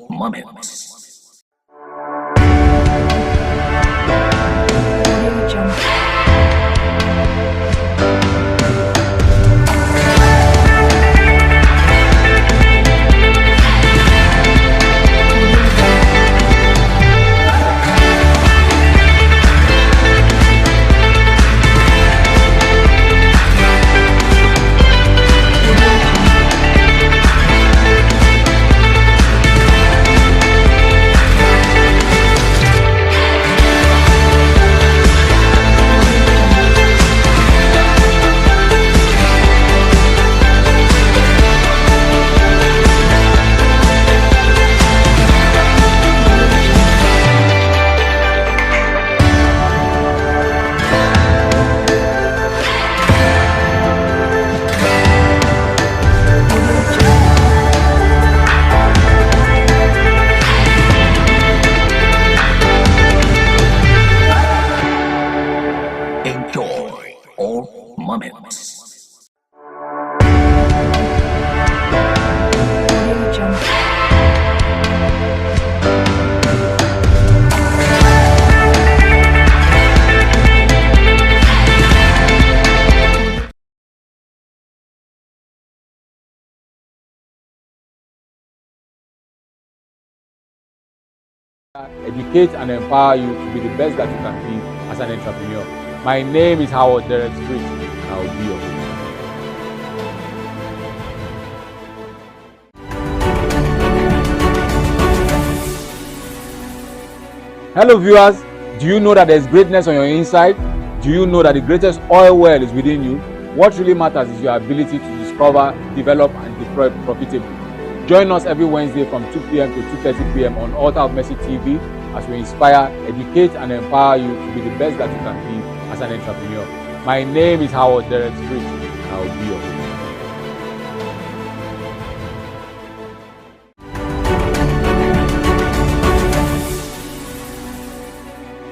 moments. Enjoy all moments. Educate and empower you to be the best that you can be as an entrepreneur. My name is Howard Derek Street, and I will be your host. Hello viewers, do you know that there is greatness on your inside? Do you know that the greatest oil well is within you? What really matters is your ability to discover, develop and deploy profitably. Join us every Wednesday from 2 p.m. to 2:30 p.m. on Altar of Mercy TV as we inspire, educate and empower you to be the best that you can be as an entrepreneur. My name is Howard Derek Street, and I will be your host.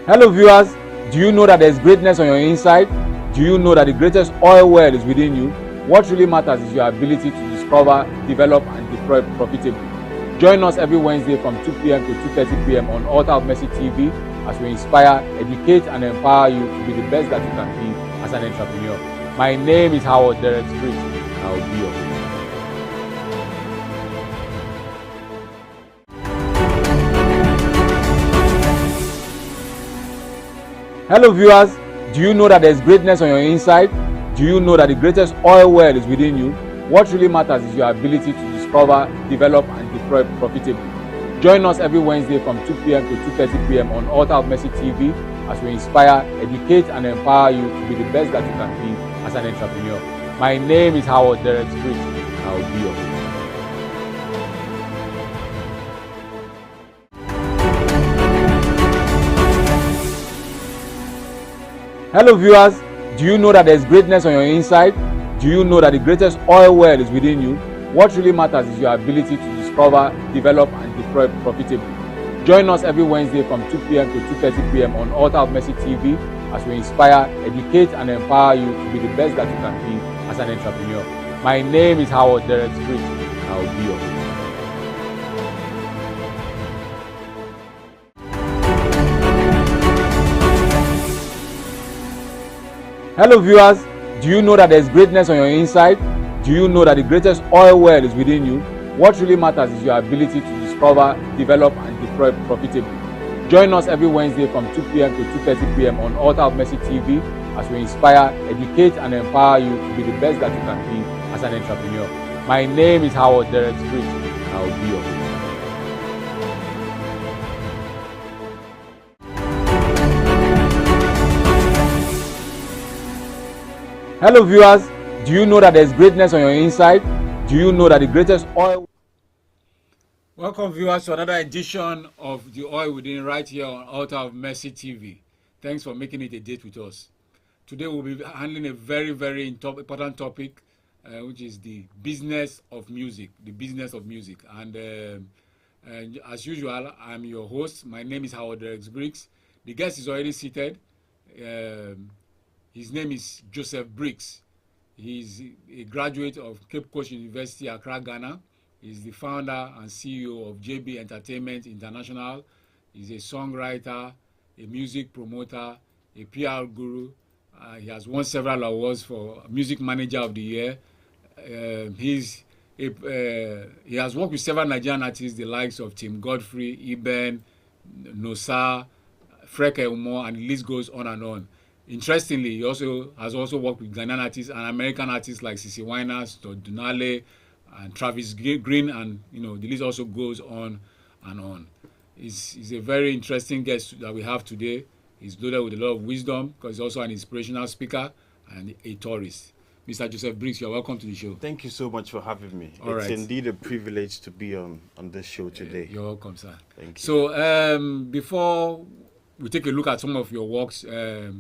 Hello viewers, do you know that there is greatness on your inside? Do you know that the greatest oil well is within you? What really matters is your ability to discover, develop and deploy profitably. Join us every Wednesday from 2 p.m. to 2:30 p.m. on Altar of Mercy TV as we inspire, educate and empower you to be the best that you can be as an entrepreneur. My name is Howard Derek Street, and I will be your host. Hello viewers, do you know that there is greatness on your inside? Do you know that the greatest oil well is within you? What really matters is your ability to discover, develop and deploy profitably. Join us every Wednesday from 2 p.m. to 2:30 p.m. on Altar of Mercy TV as we inspire, educate and empower you to be the best that you can be as an entrepreneur. My name is Howard Derek Street, and I will be your host. Hello viewers, do you know that there is greatness on your inside? Do you know that the greatest oil well is within you? What really matters is your ability to discover, develop and deploy profitably. Join us every Wednesday from 2 p.m. to 2:30 p.m. on Altar of Mercy TV as we inspire, educate and empower you to be the best that you can be as an entrepreneur. My name is Howard Derek Street, and I will be your host. Hello viewers, do you know that there is greatness on your inside? Do you know that the greatest oil well is within you? What really matters is your ability to discover, develop and deploy profitably. Join us every Wednesday from 2 p.m. to 2:30 p.m. on Altar of Mercy TV as we inspire, educate and empower you to be the best that you can be as an entrepreneur. My name is Howard Derek Street, and I will be your host. Hello viewers, do you know that there is greatness on your inside? Do you know that the greatest oil... Welcome viewers to another edition of The Oil Within right here on Altar of Mercy TV. Thanks for making it a date with us. Today we'll be handling a very important topic, which is the business of music. The business of music. And as usual, I'm your host. My name is Howard Derek Briggs. The guest is already seated. His name is Joseph Briggs. He's a graduate of Cape Coast University, Accra, Ghana. He's the founder and CEO of JB Entertainment International. He's a songwriter, a music promoter, a PR guru. He has won several awards for Music Manager of the Year. He has worked with several Nigerian artists, the likes of Tim Godfrey, Eben, Nosa, Freke Umo, and the list goes on and on. Interestingly, he has also worked with Ghanaian artists and American artists like Cece Winans, Todd Dunale, and Travis Green, and the list also goes on and on. He's a very interesting guest that we have today. He's loaded with a lot of wisdom because he's also an inspirational speaker and a tourist. Mr. Joseph Briggs, you're welcome to the show. Thank you so much for having me. All it's right. Indeed a privilege to be on this show today. You're welcome, sir. Thank you. So before we take a look at some of your works, I'd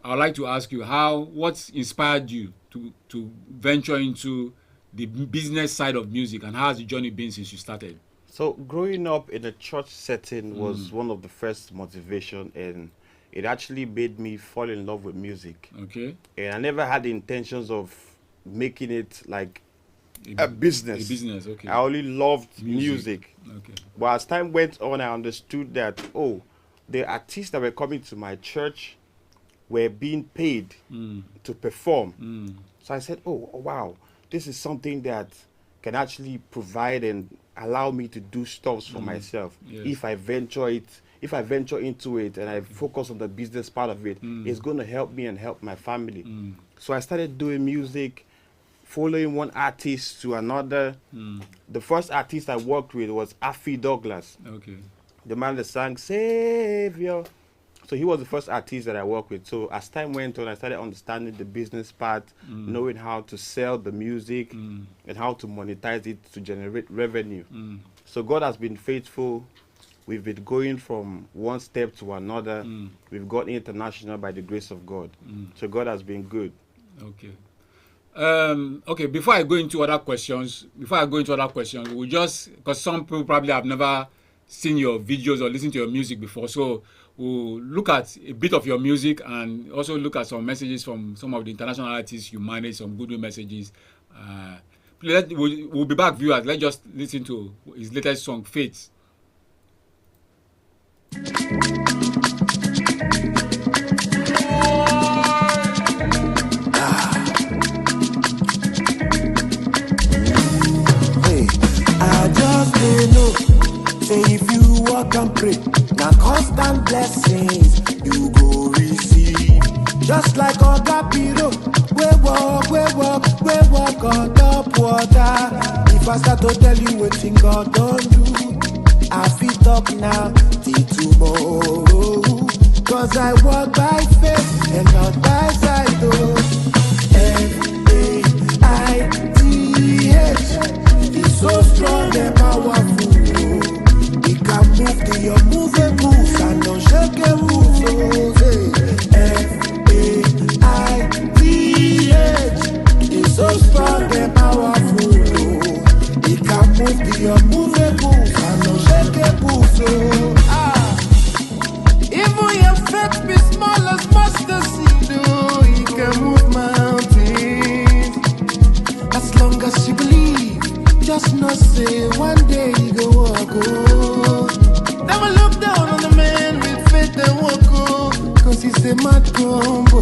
like to ask you what inspired you to venture into the business side of music, and how has the journey been since you started? So growing up in a church setting was one of the first motivation, and it actually made me fall in love with music. Okay. And I never had the intentions of making it like a business. A business, okay. I only loved music. Okay. But as time went on, I understood that, the artists that were coming to my church were being paid to perform. So I said, oh, wow, this is something that can actually provide and allow me to do stuff for myself. Yes. If I venture into it and I focus on the business part of it, it's going to help me and help my family. So I started doing music, following one artist to another. The first artist I worked with was Afi Douglas. Okay. The man that sang Savior. So he was the first artist that I worked with. So as time went on, I started understanding the business part, knowing how to sell the music and how to monetize it to generate revenue. So God has been faithful. We've been going from one step to another. We've got international by the grace of God. So God has been good. Okay. Okay, before I go into other questions, we just, because some people probably have never seen your videos or listened to your music before, so we'll look at a bit of your music and also look at some messages from some of the international artists you manage, some goodwill messages. We'll be back, viewers. Let's just listen to his latest song, Faith. I just don't know. Say if you walk and pray, now constant blessings you go receive. Just like Oga Piro, we walk on top water. If I start to tell you what thing God don't do, I feel talk now till tomorrow. Cause I walk by faith and not by sight. Faith is so strong and powerful. It can move the unmovables and unshakables. Faith is so strong and powerful. It can move the unmovables and unshakables. Even your faith be small as mustard seed, it can move mountains. As long as you believe, just not say one day you go walk. Never look down on the man with faith and walk. Cause he's a mad combo.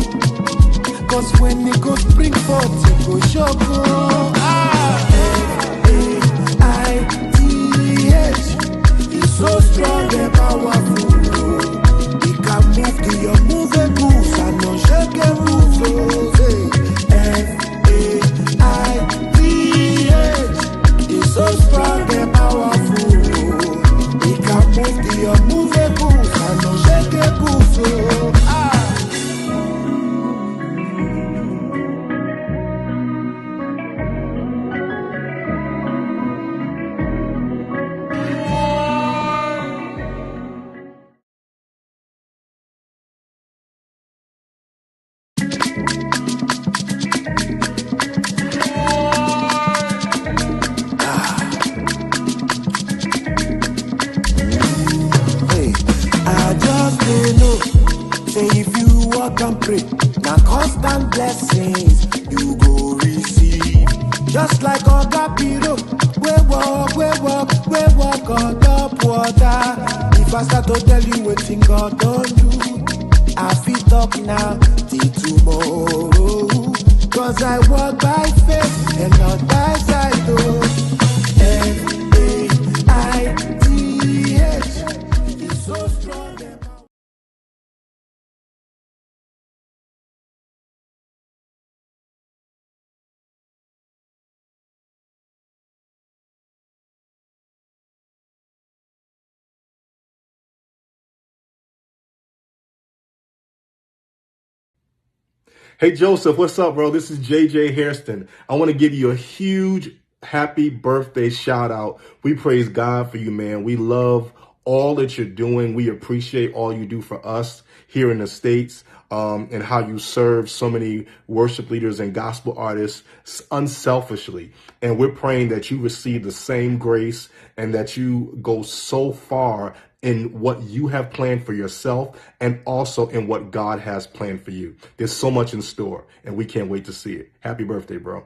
Cause when he goes bring forth, he go shock. Faith is so strong and powerful. It can move the unmovables and unshakables. Faith is so strong and powerful. It can move the unmovables and unshakables. Say if you walk and pray, now constant blessings you go receive. Just like Oga Piro, we we walk on top water. If I start to tell you what thing God don't do, I feel talk now till tomorrow. Cause I walk by faith and not by sight. Oh, Faith is so strong. Hey Joseph, what's up, bro? This is JJ Hairston. I want to give you a huge happy birthday shout out. We praise God for you, man. We love all that you're doing. We appreciate all you do for us here in the States, and how you serve so many worship leaders and gospel artists unselfishly. And we're praying that you receive the same grace and that you go so far in what you have planned for yourself and also in what God has planned for you. There's so much in store and we can't wait to see it. Happy birthday, bro.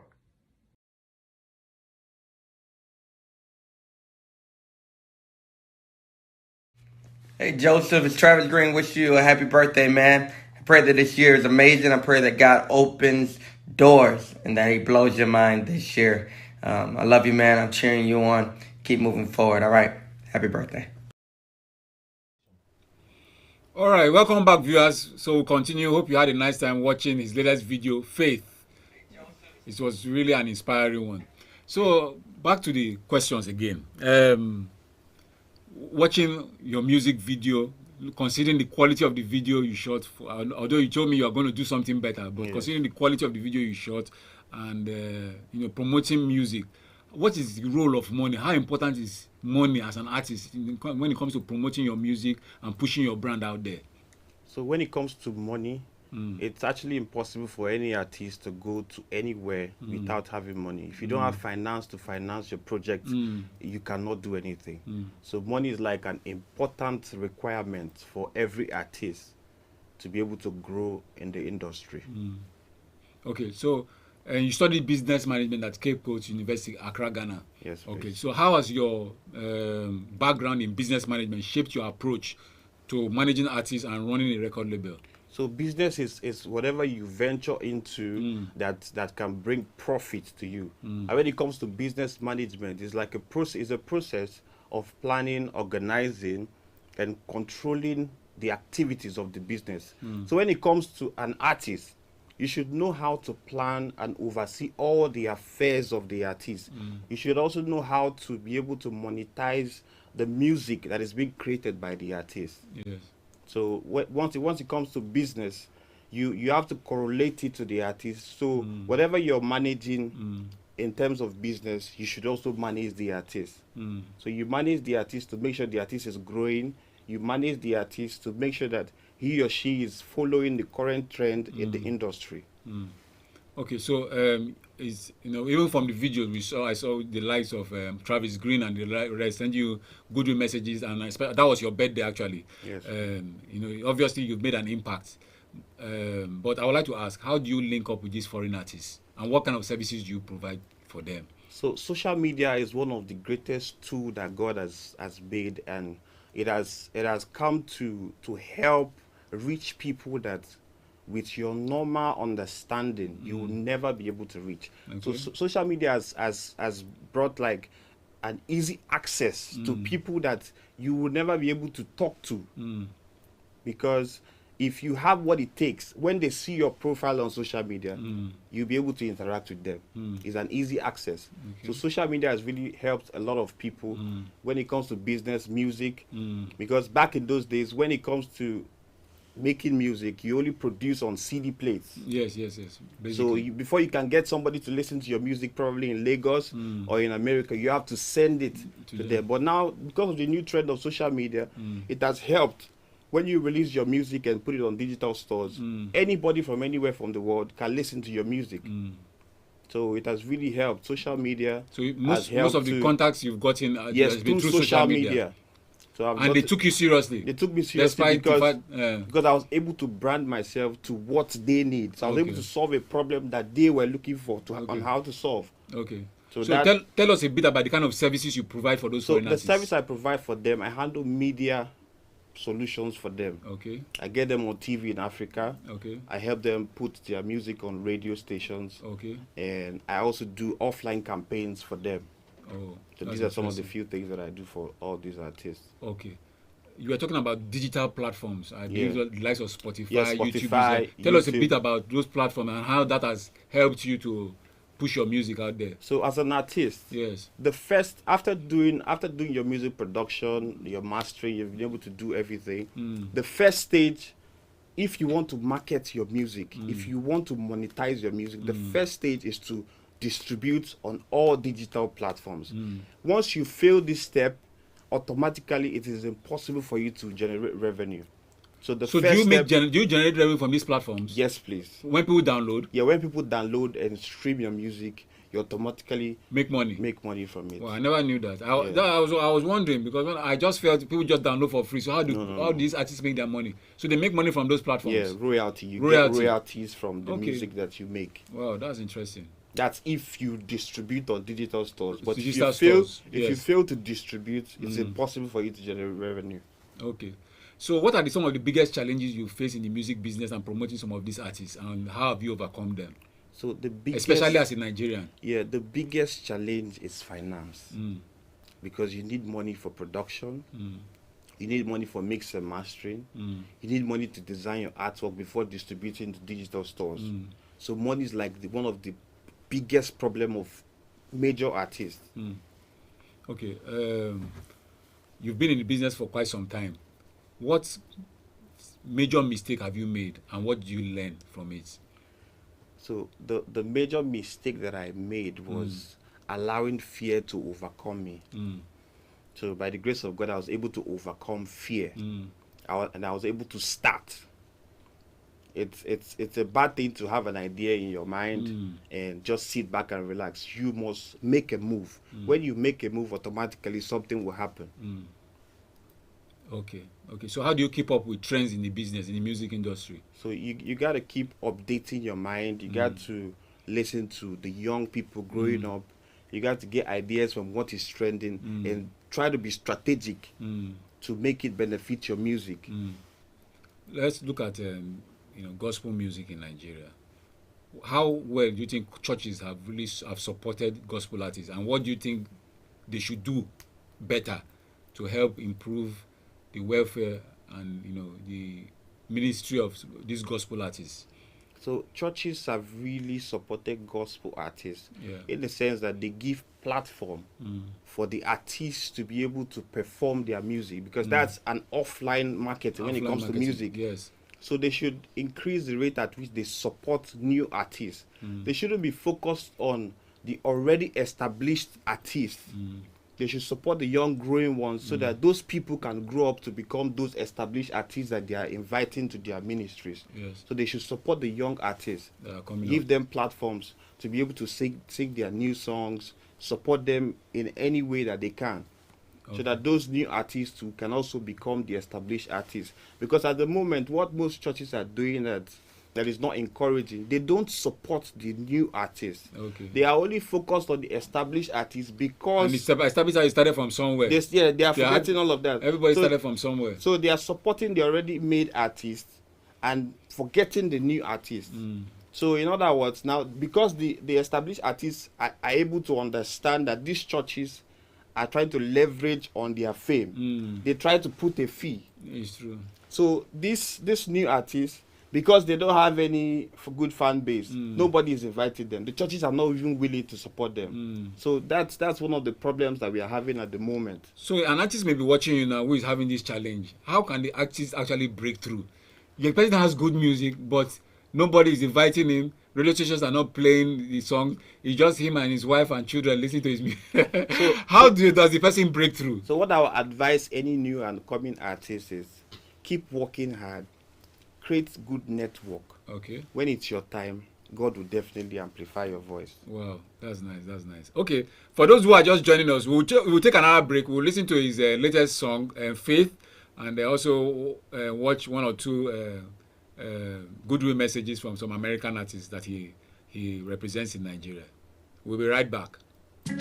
Hey Joseph, it's Travis Green. Wish you a happy birthday, man. I pray that this year is amazing. I pray that God opens doors and that He blows your mind this year. I love you, man. I'm cheering you on. Keep moving forward. All right. Happy birthday. All right, welcome back, viewers. So we'll continue. Hope you had a nice time watching his latest video, Faith. It was really an inspiring one. So back to the questions again. Watching your music video, considering the quality of the video you shot, although you told me you are going to do something better, but considering the quality of the video you shot and promoting music, what is the role of money? How important is money as an artist when it comes to promoting your music and pushing your brand out there? So when it comes to money, it's actually impossible for any artist to go to anywhere without having money. If you don't have finance to finance your project, you cannot do anything. So money is like an important requirement for every artist to be able to grow in the industry. Okay, so you studied business management at Cape Coast University, Accra, Ghana. Yes. Okay, Please. so how has your background in business management shaped your approach to managing artists and running a record label? So business is whatever you venture into that can bring profit to you. And when it comes to business management, it's like a process of planning, organizing, and controlling the activities of the business. So when it comes to an artist, you should know how to plan and oversee all the affairs of the artist. You should also know how to be able to monetize the music that is being created by the artist. Yes. So once it comes to business, you have to correlate it to the artist. So whatever you're managing in terms of business, you should also manage the artist. So you manage the artist to make sure the artist is growing. You manage the artist to make sure that he or she is following the current trend in the industry. Okay, so even from the videos I saw the likes of Travis Green and the rest send you goodwill messages, and that was your birthday actually. Yes. Obviously you've made an impact, but I would like to ask, how do you link up with these foreign artists, and what kind of services do you provide for them? So social media is one of the greatest tools that God has made, and it has come to help reach people that with your normal understanding you will never be able to reach. Okay. So social media has brought like an easy access to people that you will never be able to talk to, because if you have what it takes, when they see your profile on social media, you'll be able to interact with them. It's an easy access. Okay. So social media has really helped a lot of people when it comes to business, music, because back in those days, when it comes to making music, you only produce on CD plates. Yes. Basically. So before you can get somebody to listen to your music, probably in Lagos or in America, you have to send it to them. But now, because of the new trend of social media, it has helped. When you release your music and put it on digital stores, anybody from anywhere from the world can listen to your music. So it has really helped. Social media. So most of the contacts you've gotten yes, has been through through social media. So and they took you seriously. They took me seriously because I was able to brand myself to what they need. So I was able to solve a problem that they were looking for on how to solve. Okay. So tell us a bit about the kind of services you provide for those foreign the artists. service I provide for them, I handle media solutions for them. Okay. I get them on TV in Africa. Okay. I help them put their music on radio stations. Okay. And I also do offline campaigns for them. Oh, so these are some of the few things that I do for all these artists. Okay. You were talking about digital platforms. I believe the likes of Spotify, yes, YouTube. Tell us a bit about those platforms and how that has helped you to push your music out there. So as an artist, yes, the first after doing your music production, your mastering, you've been able to do everything. The first stage, if you want to market your music, if you want to monetize your music, the first stage is to distribute on all digital platforms. Once you fail this step, automatically it is impossible for you to generate revenue. So do you generate revenue from these platforms? Yes, please. When people download? Yeah, when people download and stream your music, you automatically make money from it. Well, I never knew that. I was wondering, because when I just felt people just download for free. So how do these artists make their money? So they make money from those platforms? Yeah, royalty. You get royalties from the music that you make. Wow, that's interesting. That's if you distribute on digital stores. But if you fail to distribute, it's impossible for you to generate revenue. Okay. So what are some of the biggest challenges you face in the music business and promoting some of these artists, and how have you overcome them? So the biggest, especially as a Nigerian. Yeah, the biggest challenge is finance. Because you need money for production. You need money for mix and mastering. You need money to design your artwork before distributing to digital stores. So money is like one of the biggest problem of major artists. Okay. You've been in the business for quite some time. What major mistake have you made, and what did you learn from it? So the major mistake that I made was allowing fear to overcome me. So by the grace of God, I was able to overcome fear, and I was able to start. It's a bad thing to have an idea in your mind and just sit back and relax. You must make a move. When you make a move, automatically something will happen. Okay. So how do you keep up with trends in the business, in the music industry? So you got to keep updating your mind. You got to listen to the young people growing up. You got to get ideas from what is trending and try to be strategic to make it benefit your music. Let's look at gospel music in Nigeria. How well do you think churches have supported gospel artists, and what do you think they should do better to help improve the welfare and the ministry of these gospel artists? So churches have really supported gospel artists in the sense that they give platform for the artists to be able to perform their music, because that's an offline market when it comes to music. Yes. So they should increase the rate at which they support new artists. They shouldn't be focused on the already established artists. They should support the young growing ones so that those people can grow up to become those established artists that they are inviting to their ministries. Yes. So they should support the young artists, give them platforms to be able to sing their new songs, support them in any way that they can. So that those new artists too can also become the established artists. Because at the moment, what most churches are doing that is not encouraging, they don't support the new artists. They are only focused on the established artists because... And established artists started from somewhere. They are forgetting all of that. Everybody started from somewhere. So they are supporting the already made artists and forgetting the new artists. So in other words, now, because the established artists are able to understand that these churches are trying to leverage on their fame, they try to put a fee. It's true. So this new artists, because they don't have any good fan base, nobody is inviting them. The churches are not even willing to support them. So that's one of the problems that we are having at the moment. So an artist may be watching you now who is having this challenge. How can the artist actually break through? The person has good music, but nobody is inviting him. Radio stations are not playing the song. It's just him and his wife and children listening to his music. How does the person break through? So what I would advise any new and coming artist is keep working hard, create good network. When it's your time, God will definitely amplify your voice. Wow, that's nice. Okay, for those who are just joining us, we'll take another break. We'll listen to his latest song, Faith, and also watch one or two goodwill messages from some American artists that he represents in Nigeria. We'll be right back. Hey,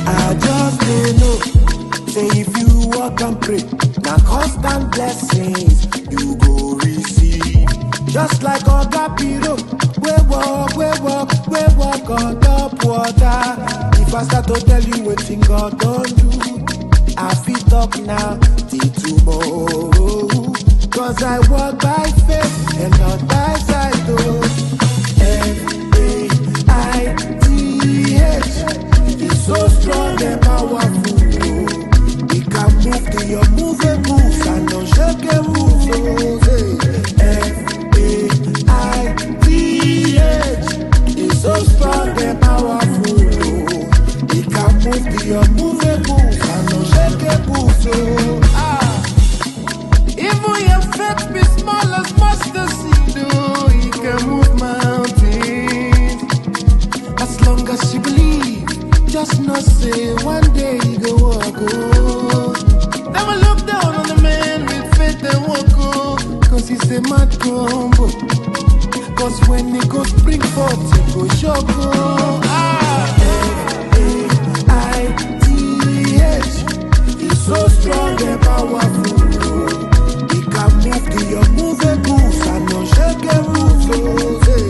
I just don't know. Say if you walk and pray, now constant blessings you go receive. Just like Oga Piro, we walk on top water. If I start to tell you what thing God don't do, I feel talk now till tomorrow. Cause I walk by faith and not by sight. Faith is so strong and powerful. It can move to your movables and unshakables. Faith is so strong and powerful. It can move to your movables and unshakables. Even your faith be small as mustard seed, oh, it can move mountains. As long as you believe, just not say one day you go walk, oh. Never look down on the man with faith and walk, oh. Cause he's a mad combo. Cause when he goes bring forth, he go shock, oh. Faith is so strong and powerful. It can move to your movables and unshakables, oh. Faith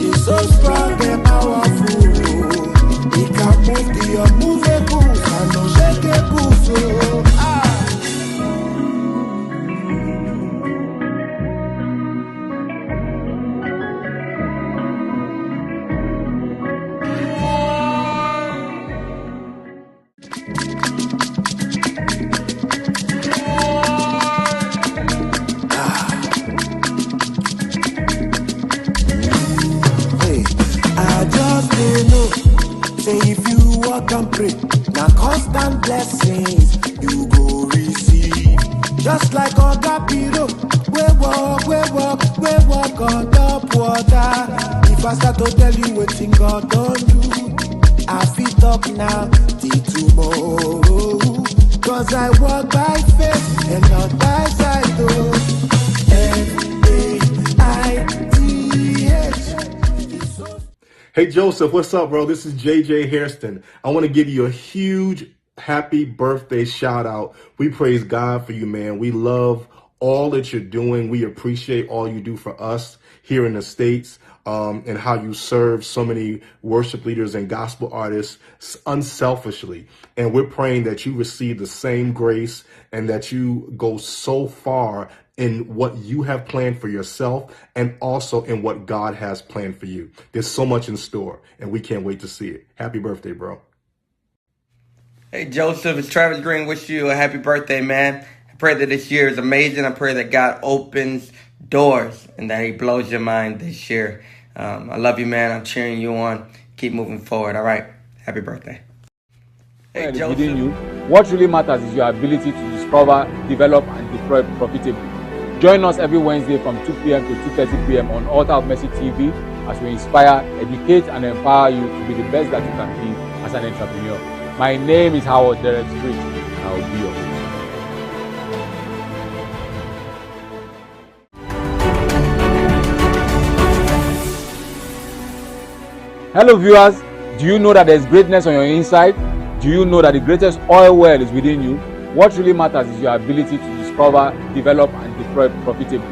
is so strong and powerful. It can move to your movables and unshakables, oh. Hey, I just don't know. Say if you walk and pray, now constant blessings you go receive. Just like Oga Piro, we walk on top water. If I start to tell you what thing God don't do, I feel talk now till tomorrow. Cause I walk by faith and not by sight. Hey Joseph, what's up, bro? This is JJ Hairston. I want to give you a huge happy birthday shout out. We praise God for you, man. We love all that you're doing. We appreciate all you do for us here in the States, and how you serve so many worship leaders and gospel artists unselfishly. And we're praying that you receive the same grace and that you go so far in what you have planned for yourself and also in what God has planned for you. There's so much in store and we can't wait to see it. Happy birthday, bro. Hey, Joseph, it's Travis Green. Wish you a happy birthday, man. I pray that this year is amazing. I pray that God opens doors and that he blows your mind this year. I love you, man. I'm cheering you on. Keep moving forward. All right. Happy birthday. Hey, Joseph. Within you, what really matters is your ability to discover, develop, and deploy profitably. Join us every Wednesday from 2 p.m. to 2:30 p.m. on Altar of Mercy TV as we inspire, educate, and empower you to be the best that you can be as an entrepreneur. My name is Howard Derek Street, and I will be your host. Hello viewers, do you know that there is greatness on your inside? Do you know that the greatest oil well is within you? What really matters is your ability to discover, develop, and deploy profitably.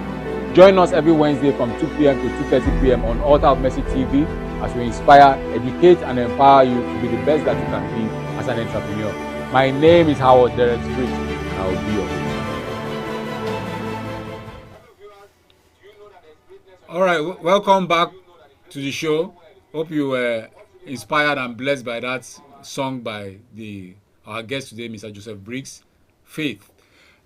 Join us every Wednesday from 2 p.m. to 2:30 p.m. on Altar of Mercy TV as we inspire, educate, and empower you to be the best that you can be as an entrepreneur. My name is Howard Derek Street, and I will be your host. All right, welcome back to the show. Hope you were inspired and blessed by that song by our guest today, Mr. Joseph Briggs, Faith.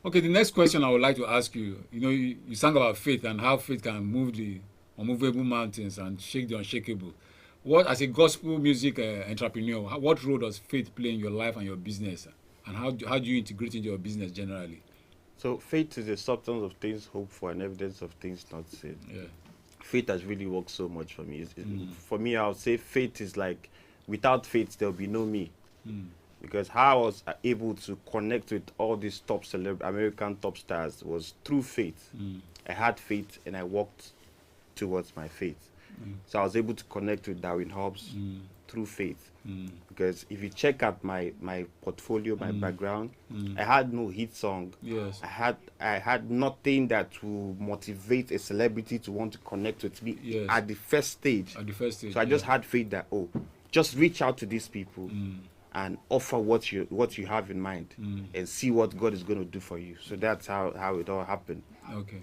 Okay, the next question I would like to ask you, you sang about faith and how faith can move the unmovable mountains and shake the unshakable. What, as a gospel music entrepreneur, what role does faith play in your life and your business? And how do you integrate into your business generally? So faith is the substance of things hoped for and evidence of things not seen. Yeah. Faith has really worked so much for me. For me, I would say faith is like, without faith, there'll be no me. because how I was able to connect with all these top American top stars was through faith. I had faith and I walked towards my faith. So I was able to connect with Darwin Hobbs through faith. Because if you check out my portfolio, my background, I had no hit song. Yes. I had nothing that will motivate a celebrity to want to connect with me Yes. at the first stage. At the first stage. So I just had faith that just reach out to these people and offer what you have in mind and see what God is going to do for you. So that's how it all happened. Okay.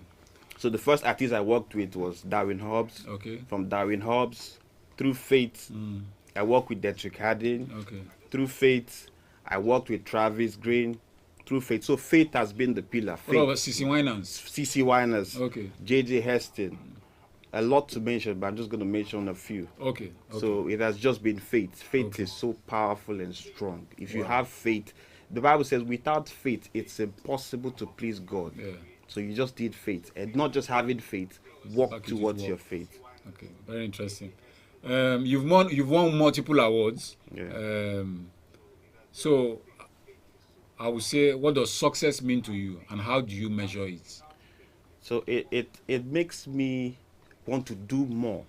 So the first artist I worked with was Darwin Hobbs. Okay. From Darwin Hobbs, through faith, I worked with Detrick Hardin. Okay. Through faith, I worked with Travis Green. Through faith. So faith has been the pillar. Faith. What about CC Winans? CC Winers. Okay. JJ Heston. A lot to mention, but I'm just going to mention a few. Okay. So it has just been faith. Faith is so powerful and strong. If you have faith, the Bible says without faith, it's impossible to please God. Yeah. So you just need faith. And not just having faith, walk towards your faith. Okay. Very interesting. You've won multiple awards. Yeah. So I would say, what does success mean to you, and how do you measure it? So it makes me want to do more,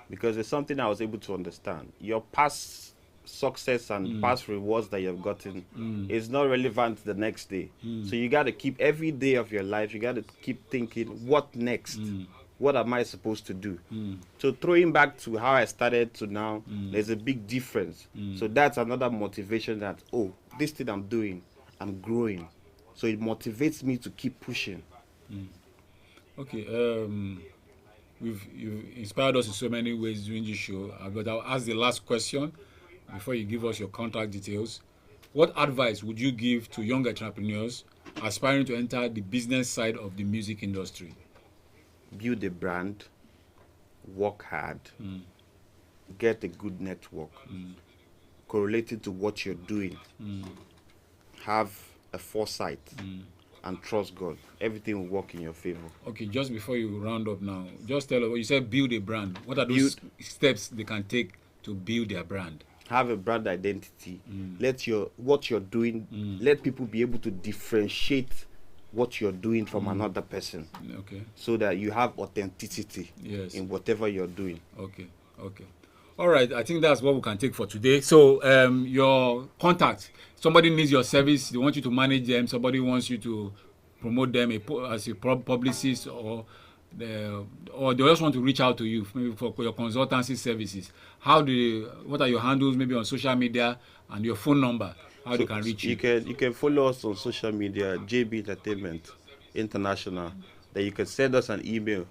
because it's something I was able to understand. Your past success and past rewards that you've gotten is not relevant the next day. So you got to keep every day of your life, you got to keep thinking, what next? What am I supposed to do? So throwing back to how I started to now, there's a big difference. So that's another motivation that, this thing I'm doing, I'm growing. So it motivates me to keep pushing. Okay. You've inspired us in so many ways during this show. But I'll ask the last question before you give us your contact details. What advice would you give to young entrepreneurs aspiring to enter the business side of the music industry? Build a brand, work hard, get a good network, correlated to what you're doing, have a foresight, and trust God. Everything will work in your favor. Okay, just before you round up now, just tell us, you said build a brand. What are those steps they can take to build their brand? Have a brand identity. Let what you're doing, let people be able to differentiate what you're doing from another person. Okay. So that you have authenticity in whatever you're doing. Okay. All right, I think that's what we can take for today. So your contact, somebody needs your service, they want you to manage them, somebody wants you to promote them as a publicist, or they just want to reach out to you maybe for your consultancy services. What are your handles maybe on social media, and your phone number, how they can reach you? You can follow us on social media, JB Entertainment International. Then you can send us an email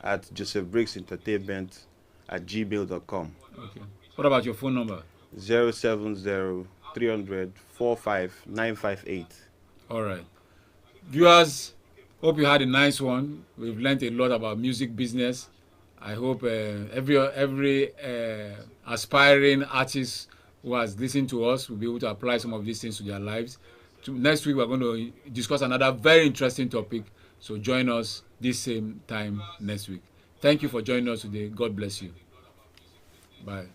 at josephbriggs@gmail.com. Okay. What about your phone number? 070-300-45958. All right. Viewers, hope you had a nice one. We've learned a lot about music business. I hope every aspiring artist who has listened to us will be able to apply some of these things to their lives. Next week, we're going to discuss another very interesting topic. So join us this same time next week. Thank you for joining us today. God bless you. Bye.